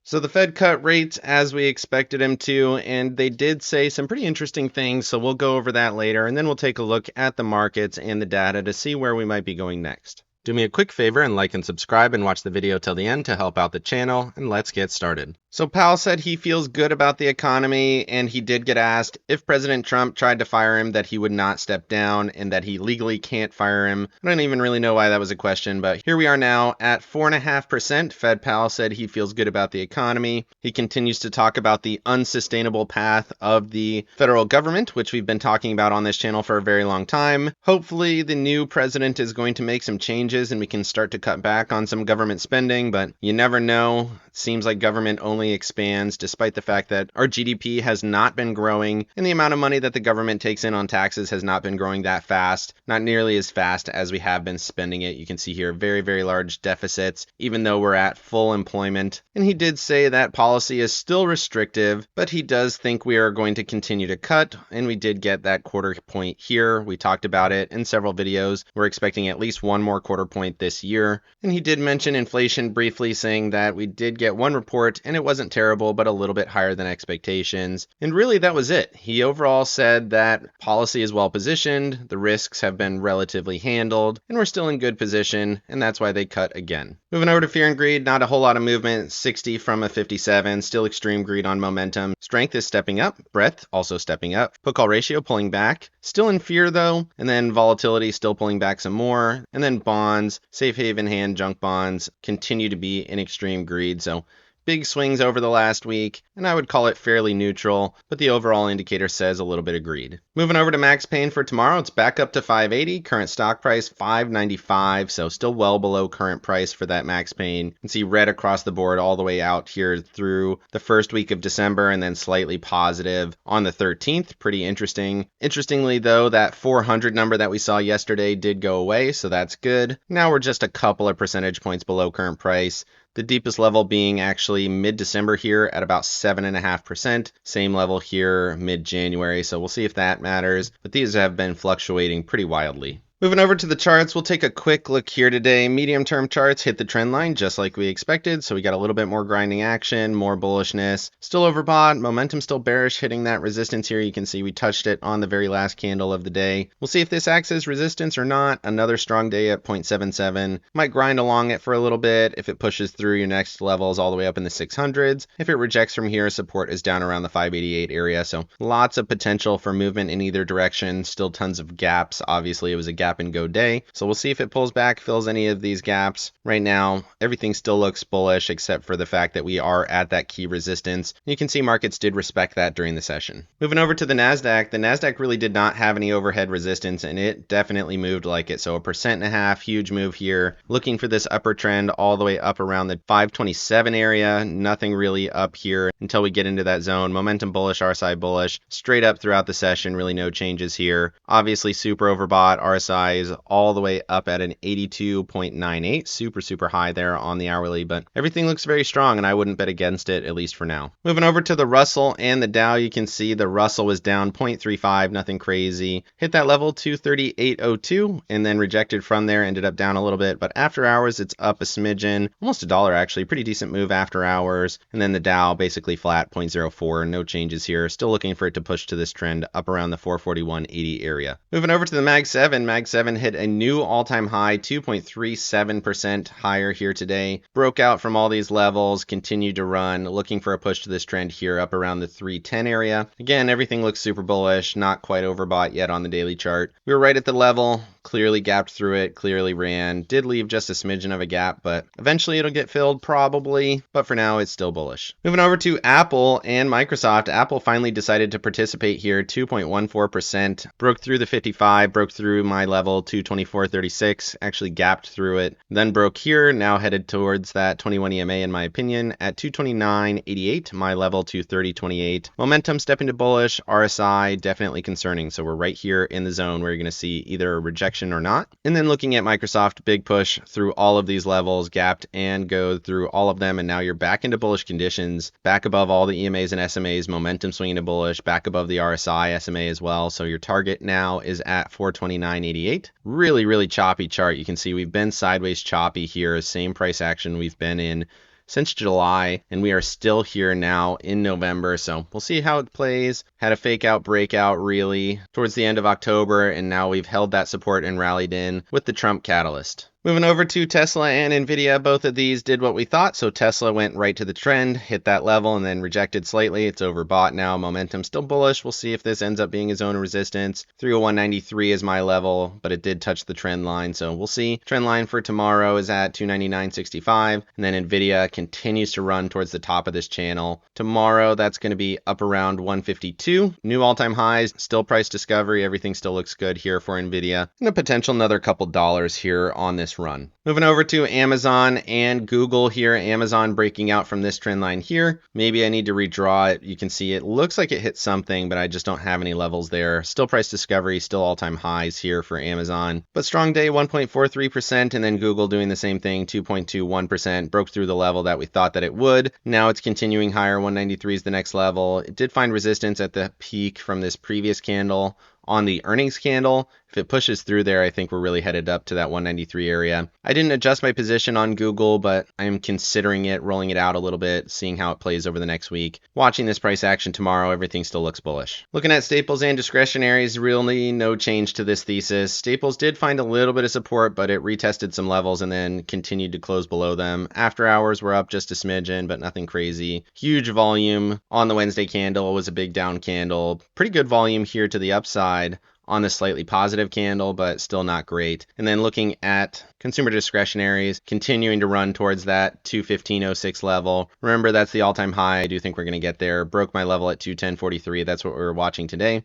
So the Fed cut rates as we expected him to, and they did say some pretty interesting things, so we'll go over that later, and then we'll take a look at the markets and the data to see where we might be going next. Do me a quick favor and like and subscribe and watch the video till the end to help out the channel, and let's get started. So Powell said he feels good about the economy, and he did get asked if President Trump tried to fire him that he would not step down and that he legally can't fire him. I don't even really know why that was a question, but here we are now at 4.5%. Fed Powell said he feels good about the economy. He continues to talk about the unsustainable path of the federal government, which we've been talking about on this channel for a very long time. Hopefully the new president is going to make some changes and we can start to cut back on some government spending, but you never know. It seems like government only expands despite the fact that our GDP has not been growing and the amount of money that the government takes in on taxes has not been growing that fast, not nearly as fast as we have been spending it. You can see here very, very large deficits, even though we're at full employment. And he did say that policy is still restrictive, but he does think we are going to continue to cut, and we did get that quarter point here. We talked about it in several videos. We're expecting at least one more quarter point this year. And he did mention inflation briefly, saying that we did get one report and it wasn't terrible, but a little bit higher than expectations. And really that was it. He overall said that policy is well positioned, the risks have been relatively handled, and we're still in good position, and that's why they cut again. Moving over to fear and greed, not a whole lot of movement, 60 from a 57, still extreme greed on momentum. Strength is stepping up, breadth also stepping up, put call ratio pulling back, still in fear though, and then volatility still pulling back some more, and then bonds, safe haven hand junk bonds continue to be in extreme greed. So big swings over the last week, and I would call it fairly neutral, but the overall indicator says a little bit of greed. Moving over to max pain for tomorrow, it's back up to 580, current stock price 595, so still well below current price for that max pain. You can see red across the board all the way out here through the first week of December, and then slightly positive on the 13th. Pretty interesting. Interestingly though, that 400 number that we saw yesterday did go away, so that's good. Now we're just a couple of percentage points below current price. The deepest level being actually mid-December here at about 7.5%. Same level here mid-January, so we'll see if that matters. But these have been fluctuating pretty wildly. Moving over to the charts, we'll take a quick look here today. Medium-term charts hit the trend line just like we expected, so we got a little bit more grinding action, more bullishness. Still overbought, momentum still bearish, hitting that resistance here. You can see we touched it on the very last candle of the day. We'll see if this acts as resistance or not. Another strong day at 0.77. Might grind along it for a little bit if it pushes through your next levels all the way up in the 600s. If it rejects from here, support is down around the 588 area, so lots of potential for movement in either direction. Still tons of gaps. Obviously, it was a gap and go day. So we'll see if it pulls back, fills any of these gaps. Right now, everything still looks bullish except for the fact that we are at that key resistance. You can see markets did respect that during the session. Moving over to the NASDAQ really did not have any overhead resistance and it definitely moved like it. So 1.5%, huge move here. Looking for this upper trend all the way up around the 527 area. Nothing really up here until we get into that zone. Momentum bullish, RSI bullish. Straight up throughout the session, really no changes here. Obviously super overbought. RSI is all the way up at an 82.98, super high there on the hourly, but everything looks very strong and I wouldn't bet against it, at least for now. Moving over to the Russell and the Dow, you can see the Russell was down 0.35, nothing crazy. Hit that level 238.02 and then rejected from there, ended up down a little bit, but after hours it's up a smidgen, almost $1 actually, pretty decent move after hours. And then the Dow basically flat 0.04, no changes here. Still looking for it to push to this trend up around the 441.80 area. Moving over to the Mag 7, Mag 7 hit a new all-time high, 2.37% higher here today. Broke out from all these levels, continued to run, looking for a push to this trend here up around the 310 area. Again, everything looks super bullish, not quite overbought yet on the daily chart. We were right at the level, clearly gapped through it, clearly ran, did leave just a smidgen of a gap, but eventually it'll get filled probably, but for now it's still bullish. Moving over to Apple and Microsoft, Apple finally decided to participate here, 2.14%, broke through the 55, broke through my level 224.36, actually gapped through it, then broke here, now headed towards that 21 EMA in my opinion at 229.88, my level 230.28. Momentum stepping to bullish, RSI definitely concerning, so we're right here in the zone where you're going to see either a rejection or not. And then looking at Microsoft, big push through all of these levels, gapped and go through all of them, and now you're back into bullish conditions, back above all the EMAs and SMAs, momentum swinging to bullish, back above the RSI SMA as well, so your target now is at 429.88. Really choppy chart. You can see we've been sideways choppy here, same price action we've been in since July, and we are still here now in November. So we'll see how it plays. Had a fake out breakout really towards the end of October, and now we've held that support and rallied in with the Trump catalyst. Moving over to Tesla and NVIDIA, both of these did what we thought. So Tesla went right to the trend, hit that level, and then rejected slightly. It's overbought now. Momentum still bullish. We'll see if this ends up being a zone of resistance. 301.93 is my level, but it did touch the trend line. So we'll see. Trend line for tomorrow is at 299.65. And then NVIDIA continues to run towards the top of this channel. Tomorrow, that's going to be up around 152. New all-time highs, still price discovery. Everything still looks good here for NVIDIA. And a potential another couple dollars here on this run. Moving over to Amazon and Google here. Amazon breaking out from this trend line here. Maybe I need to redraw it. You can see it looks like it hit something, but I just don't have any levels there. Still price discovery, still all-time highs here for Amazon. But strong day, 1.43%, and then Google doing the same thing, 2.21%. Broke through the level that we thought that it would. Now it's continuing higher. 193 is the next level. It did find resistance at the peak from this previous candle on the earnings candle. If it pushes through there, I think we're really headed up to that 193 area. I didn't adjust my position on Google, but I am considering it, rolling it out a little bit, seeing how it plays over the next week. Watching this price action tomorrow, everything still looks bullish. Looking at staples and discretionaries, really no change to this thesis. Staples did find a little bit of support, but it retested some levels and then continued to close below them. After hours, we're up just a smidgen, but nothing crazy. Huge volume on the Wednesday candle. It was a big down candle. Pretty good volume here to the upside on the slightly positive candle, but still not great. And then looking at consumer discretionaries, continuing to run towards that 215.06 level. Remember, that's the all-time high. I do think we're going to get there. Broke my level at 210.43. That's what we're watching today.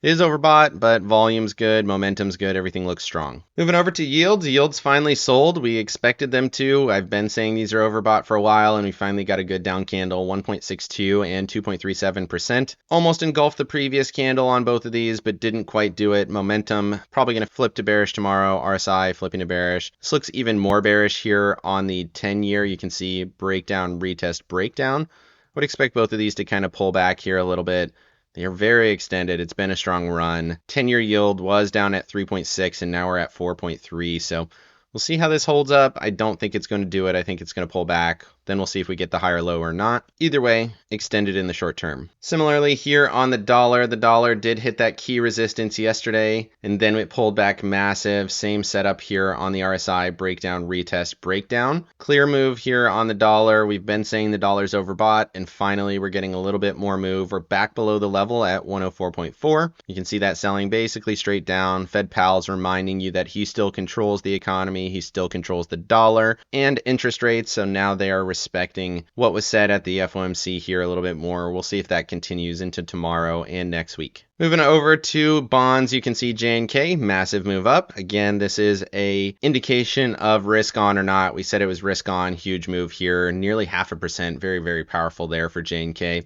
It is overbought, but volume's good, momentum's good, everything looks strong. Moving over to yields. Yields finally sold. We expected them to. I've been saying these are overbought for a while, and we finally got a good down candle, 1.62 and 2.37%. Almost engulfed the previous candle on both of these, but didn't quite do it. Momentum probably going to flip to bearish tomorrow. RSI flipping to bearish. This looks even more bearish here on the 10-year. You can see breakdown, retest, breakdown. Would expect both of these to kind of pull back here a little bit. They are very extended. It's been a strong run. 10-year yield was down at 3.6 and now we're at 4.3. So we'll see how this holds up. I don't think it's going to do it. I think it's going to pull back. Then we'll see if we get the higher low or not. Either way, extended in the short term. Similarly, here on the dollar did hit that key resistance yesterday, and then it pulled back massive. Same setup here on the RSI, breakdown, retest, breakdown. Clear move here on the dollar. We've been saying the dollar's overbought, and finally we're getting a little bit more move. We're back below the level at 104.4. You can see that selling basically straight down. Fed Pal's reminding you that he still controls the economy. He still controls the dollar and interest rates, so now they are respecting what was said at the FOMC here a little bit more. We'll see if that continues into tomorrow and next week. Moving over to bonds, you can see J&K, massive move up. Again, this is a indication of risk on or not. We said it was risk on, huge move here, nearly 0.5%, very, very powerful there for J&K.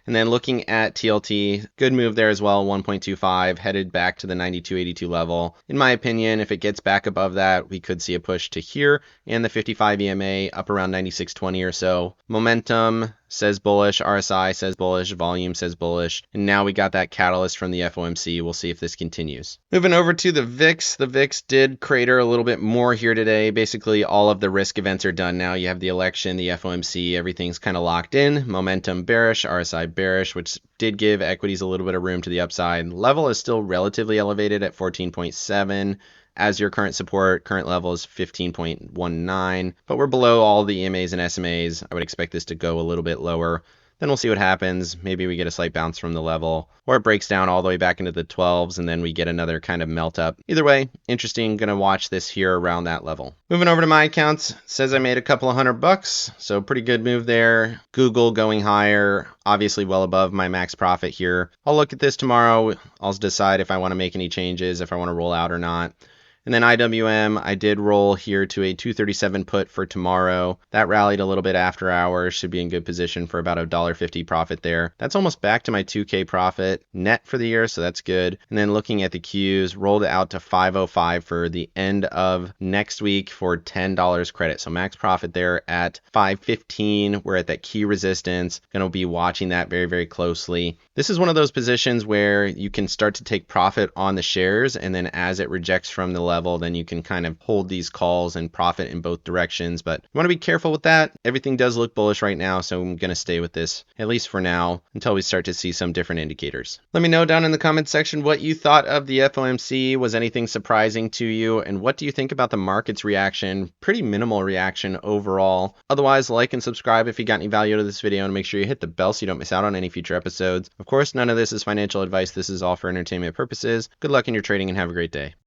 And then looking at TLT, good move there as well, 1.25, headed back to the 92.82 level. In my opinion, if it gets back above that, we could see a push to here and the 55 EMA up around 96.20 or so. Momentum says bullish, RSI says bullish, volume says bullish, and now we got that catalyst from the FOMC. We'll see if this continues. Moving over to the VIX. The VIX did crater a little bit more here today. Basically, all of the risk events are done now. You have the election, the FOMC, everything's kind of locked in. Momentum bearish, RSI bearish, which did give equities a little bit of room to the upside. Level is still relatively elevated at 14.7. As your current support, current level is 15.19, but we're below all the EMAs and SMAs. I would expect this to go a little bit lower. Then we'll see what happens. Maybe we get a slight bounce from the level, or it breaks down all the way back into the 12s, and then we get another kind of melt up. Either way, interesting. Gonna watch this here around that level. Moving over to my accounts, says I made a couple of $100, so pretty good move there. Google going higher, obviously well above my max profit here. I'll look at this tomorrow. I'll decide if I want to make any changes, if I want to roll out or not. And then IWM, I did roll here to a 237 put for tomorrow. That rallied a little bit after hours, should be in good position for about a $1.50 profit there. That's almost back to my 2K profit net for the year, so that's good. And then looking at the Qs, rolled it out to 505 for the end of next week for $10 credit. So max profit there at 515. We're at that key resistance. Going to be watching that very, very closely. This is one of those positions where you can start to take profit on the shares, and then as it rejects from the level, then you can kind of hold these calls and profit in both directions. But you want to be careful with that. Everything does look bullish right now, so I'm going to stay with this, at least for now, until we start to see some different indicators. Let me know down in the comments section what you thought of the FOMC. Was anything surprising to you? And what do you think about the market's reaction? Pretty minimal reaction overall. Otherwise, like and subscribe if you got any value out of this video, and make sure you hit the bell so you don't miss out on any future episodes. Of course, none of this is financial advice. This is all for entertainment purposes. Good luck in your trading and have a great day.